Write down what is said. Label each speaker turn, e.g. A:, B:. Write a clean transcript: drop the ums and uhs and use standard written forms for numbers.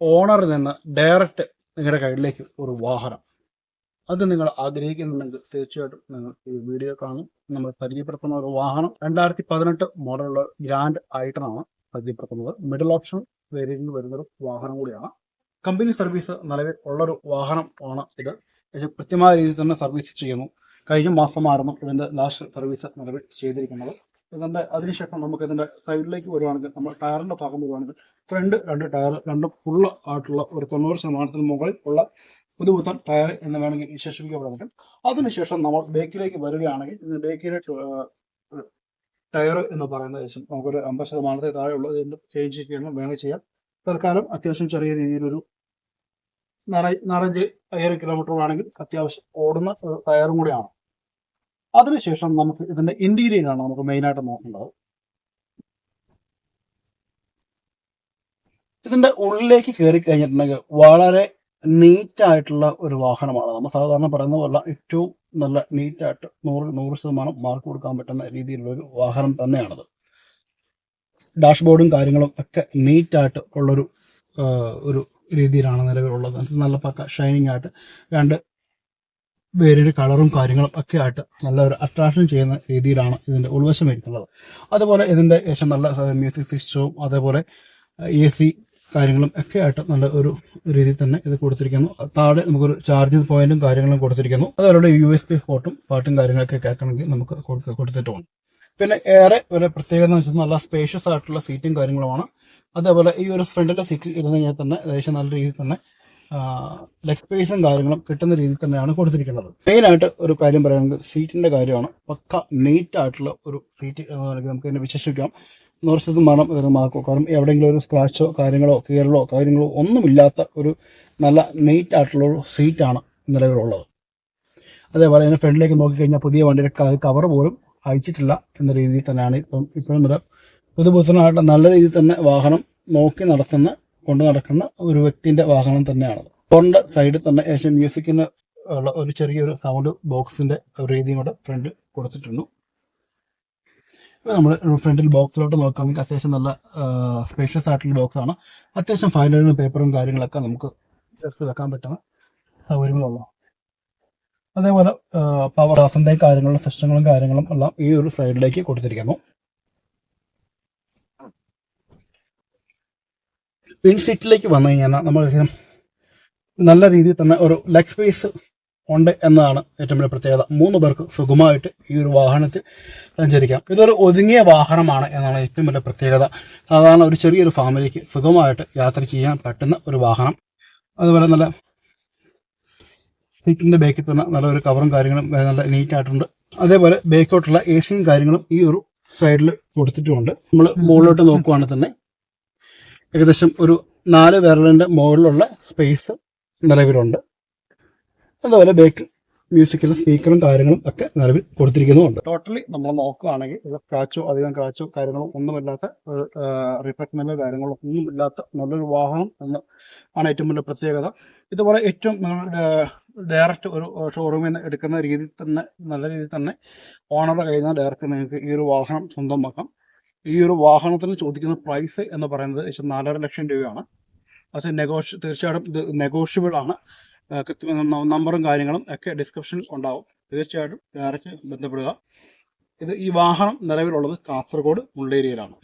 A: ഓണറിൽ നിന്ന് ഡയറക്റ്റ് നിങ്ങളുടെ കയ്യിലേക്ക് ഒരു വാഹനം അത് നിങ്ങൾ ആഗ്രഹിക്കുന്നുണ്ടെങ്കിൽ തീർച്ചയായിട്ടും നിങ്ങൾ ഈ വീഡിയോ കാണും. നമ്മൾ പരിചയപ്പെടുത്തുന്ന ഒരു വാഹനം 2018 മോഡലുള്ള ഗ്രാൻഡ് ഐട്ടനാണ് പരിചയപ്പെടുത്തുന്നത്. മിഡിൽ ഓപ്ഷൻ വേരിയന്റിൽ വരുന്നൊരു വാഹനം കൂടിയാണ്. കമ്പനി സർവീസ് നിലവിൽ ഉള്ളൊരു വാഹനം ആണ് ഇത്. കൃത്യമായ രീതിയിൽ തന്നെ സർവീസ് ചെയ്യുന്നു. കഴിഞ്ഞ മാസമായിരുന്നു ഇതിന്റെ ലാസ്റ്റ് സർവീസ് നിലവിൽ ചെയ്തിരിക്കുന്നത്. ഇതിന്റെ അതിനുശേഷം നമുക്ക് ഇതിന്റെ സൈഡിലേക്ക് വരുവാണെങ്കിൽ, നമ്മൾ ടയറിന്റെ ഭാഗം വരുവാണെങ്കിൽ ഫ്രണ്ട് 2 ടയർ രണ്ടും ഫുള്ള് ആയിട്ടുള്ള ഒരു 90% മുകളിൽ ഉള്ള പുതുപുത്തൻ ടയർ എന്ന് വേണമെങ്കിൽ വിശേഷിപ്പിക്കപ്പെടാൻ പറ്റും. അതിനുശേഷം നമ്മൾ ബേക്കിലേക്ക് വരികയാണെങ്കിൽ ബേക്കിലെ ടയർ എന്ന് പറയുന്ന ശേഷം നമുക്കൊരു 50% താഴെയുള്ള ചേഞ്ച് ചെയ്യണം വേണമെങ്കിൽ ചെയ്യാം. തൽക്കാലം അത്യാവശ്യം ചെറിയ രീതിയിലൊരു 4-5 കിലോമീറ്റർ ആണെങ്കിൽ അത്യാവശ്യം ഓടുന്ന ടയറും കൂടിയാണ്. അതിനുശേഷം നമുക്ക് ഇതിന്റെ ഇന്റീരിയറാണ് നമുക്ക് മെയിനായിട്ട് നോക്കേണ്ടത്. ഇതിന്റെ ഉള്ളിലേക്ക് കയറി കഴിഞ്ഞിട്ടുണ്ടെങ്കിൽ വളരെ നീറ്റ് ആയിട്ടുള്ള ഒരു വാഹനമാണ്. നമ്മൾ സാധാരണ പറയുന്ന പോലെ ഏറ്റവും നല്ല നീറ്റായിട്ട് 100% മാർക്ക് കൊടുക്കാൻ പറ്റുന്ന രീതിയിലുള്ള ഒരു വാഹനം തന്നെയാണത്. ഡാഷ്ബോർഡും കാര്യങ്ങളും ഒക്കെ നീറ്റായിട്ട് ഉള്ളൊരു ഒരു രീതിയിലാണ് നിലവിലുള്ളത്. നല്ല പക്ക ഷൈനിങ് ആയിട്ട് 2 വേരിയന്റ് കളറും കാര്യങ്ങളും ഒക്കെ ആയിട്ട് നല്ല ഒരു അട്രാക്ഷൻ ചെയ്യുന്ന രീതിയിലാണ് ഇതിന്റെ ഉൾവശം ഇരിക്കുന്നത്. അതുപോലെ ഇതിന്റെ ശേഷം നല്ല മ്യൂസിക് സിസ്റ്റവും അതേപോലെ AC കാര്യങ്ങളും ഒക്കെ ആയിട്ട് നല്ല ഒരു രീതിയിൽ തന്നെ ഇത് കൊടുത്തിരിക്കുന്നു. താഴെ നമുക്കൊരു ചാർജിങ് പോയിന്റും കാര്യങ്ങളും കൊടുത്തിരിക്കുന്നു. അതുപോലെ USB പോർട്ടും പാട്ടും കാര്യങ്ങളൊക്കെ കേൾക്കണമെങ്കിൽ നമുക്ക് കൊടുത്തിട്ടുണ്ട്. പിന്നെ ഏറെ ഒരു പ്രത്യേകത എന്ന് വെച്ചാൽ നല്ല സ്പേഷ്യസ് ആയിട്ടുള്ള സീറ്റും കാര്യങ്ങളുമാണ്. അതേപോലെ ഈ ഒരു ഫ്രണ്ടിലെ സീറ്റിൽ ഇരുന്ന് കഴിഞ്ഞാൽ തന്നെ ഏകദേശം നല്ല രീതിയിൽ തന്നെ ലെഗ് സ്പേസും കാര്യങ്ങളും കിട്ടുന്ന രീതിയിൽ തന്നെയാണ് കൊടുത്തിരിക്കുന്നത്. മെയിനായിട്ട് ഒരു കാര്യം പറയുന്നത് സീറ്റിന്റെ കാര്യമാണ്. പക്ക നീറ്റ് ആയിട്ടുള്ള ഒരു സീറ്റ് നമുക്ക് ഇതിനെ വിശേഷിപ്പിക്കാം. 100% ഇതിന് മാർക്ക്. കാരണം എവിടെയെങ്കിലും ഒരു സ്ക്രാച്ചോ കാര്യങ്ങളോ കീറലോ കാര്യങ്ങളോ ഒന്നുമില്ലാത്ത ഒരു നല്ല നീറ്റ് ആയിട്ടുള്ള ഒരു സീറ്റാണ് നിലവിലുള്ളത്. അതേപോലെ ഇതിന്റെ ഫ്രണ്ടിലേക്ക് നോക്കിക്കഴിഞ്ഞാൽ പുതിയ വണ്ടിയുടെ കവർ പോലും അയച്ചിട്ടില്ല എന്ന രീതിയിൽ തന്നെയാണ് ഇപ്പോഴും പുതുപുത്തനായിട്ട് നല്ല രീതിയിൽ തന്നെ വാഹനം നോക്കി കൊണ്ട് നടക്കുന്ന ഒരു വ്യക്തിന്റെ വാഹനം തന്നെയാണ്. ഫ്രണ്ട് സൈഡിൽ തന്നെ ഏഷ്യൻ മ്യൂസിക്കിന് ഉള്ള ഒരു ചെറിയൊരു സൗണ്ട് ബോക്സിന്റെ രീതിയും കൂടെ ഫ്രണ്ട് കൊടുത്തിട്ടുണ്ട്. നമ്മൾ ഫ്രണ്ടിൽ ബോക്സിലോട്ട് നോക്കുകയാണെങ്കിൽ അത്യാവശ്യം നല്ല സ്പേഷ്യസ് ആയിട്ടുള്ള ബോക്സ് ആണ്. അത്യാവശ്യം ഫയലുകളും പേപ്പറും കാര്യങ്ങളൊക്കെ നമുക്ക് ജസ്റ്റ് വെക്കാൻ പറ്റുന്ന സൗകര്യങ്ങളുള്ള. അതേപോലെ പവർ ഗ്ലാസിന്റെ കാര്യങ്ങളും സിസ്റ്റങ്ങളും കാര്യങ്ങളും എല്ലാം ഈ ഒരു സൈഡിലേക്ക് കൊടുത്തിരിക്കുന്നു. പിൻസീറ്റിലേക്ക് വന്നു കഴിഞ്ഞാൽ നമ്മൾ നല്ല രീതിയിൽ തന്നെ ഒരു ലെഗ് സ്പേസ് ഉണ്ട് എന്നതാണ് ഏറ്റവും വലിയ പ്രത്യേകത. 3 പേർക്ക് സുഖമായിട്ട് ഈ ഒരു വാഹനത്തിൽ സഞ്ചരിക്കാം. ഇതൊരു ഒതുങ്ങിയ വാഹനമാണ് എന്നാണ് ഏറ്റവും വലിയ പ്രത്യേകത. സാധാരണ ഒരു ചെറിയൊരു ഫാമിലിക്ക് സുഖമായിട്ട് യാത്ര ചെയ്യാൻ പറ്റുന്ന ഒരു വാഹനം. അതുപോലെ നല്ല സീറ്റിന്റെ ബേക്കിൽ തന്നെ നല്ലൊരു കവറും കാര്യങ്ങളും നല്ല നീറ്റ് ആയിട്ടുണ്ട്. അതേപോലെ ബേക്കോട്ടുള്ള AC കാര്യങ്ങളും ഈ ഒരു സൈഡിൽ കൊടുത്തിട്ടുമുണ്ട്. നമ്മൾ മുകളിലോട്ട് നോക്കുവാണെങ്കിൽ തന്നെ ഏകദേശം ഒരു 4 വിരലിന്റെ മുകളിലുള്ള സ്പേസ് നിലവിലുണ്ട്. അതുപോലെ ബേക്കിൽ മ്യൂസിക്കൽ സ്പീക്കറും കാര്യങ്ങളും ഒക്കെ നിലവിൽ കൊടുത്തിരിക്കുന്നുമുണ്ട്. ടോട്ടലി നമ്മൾ നോക്കുകയാണെങ്കിൽ ഇത് അധികം ക്രാച്ചോ കാര്യങ്ങളോ ഒന്നുമില്ലാത്ത റിഫ്ലക്ട്മെന്റോ കാര്യങ്ങളോ ഒന്നുമില്ലാത്ത നല്ലൊരു വാഹനം എന്ന് ആണ് ഏറ്റവും വലിയ പ്രത്യേകത. ഇതുപോലെ ഏറ്റവും ഡയറക്റ്റ് ഒരു ഷോറൂമിൽ നിന്ന് എടുക്കുന്ന രീതിയിൽ തന്നെ നല്ല രീതിയിൽ തന്നെ ഓണറുടെ കയ്യിൽ നിന്ന് ഡയറക്റ്റ് നിങ്ങൾക്ക് ഈ ഒരു വാഹനം സ്വന്തമാക്കാം. ഈ ഒരു വാഹനത്തിന് ചോദിക്കുന്ന പ്രൈസ് എന്ന് പറയുന്നത് 4.5 ലക്ഷം രൂപയാണ്. അത് തീർച്ചയായിട്ടും ഇത് നെഗോഷ്യബിൾ ആണ്. നമ്പറും കാര്യങ്ങളും ഒക്കെ ഡിസ്ക്രിപ്ഷനിൽ ഉണ്ടാവും. തീർച്ചയായിട്ടും ഡയറക്റ്റ് ബന്ധപ്പെടുക. ഈ വാഹനം നിലവിലുള്ളത് കാസർഗോഡ് മുള്ളേരിയയിലാണ്.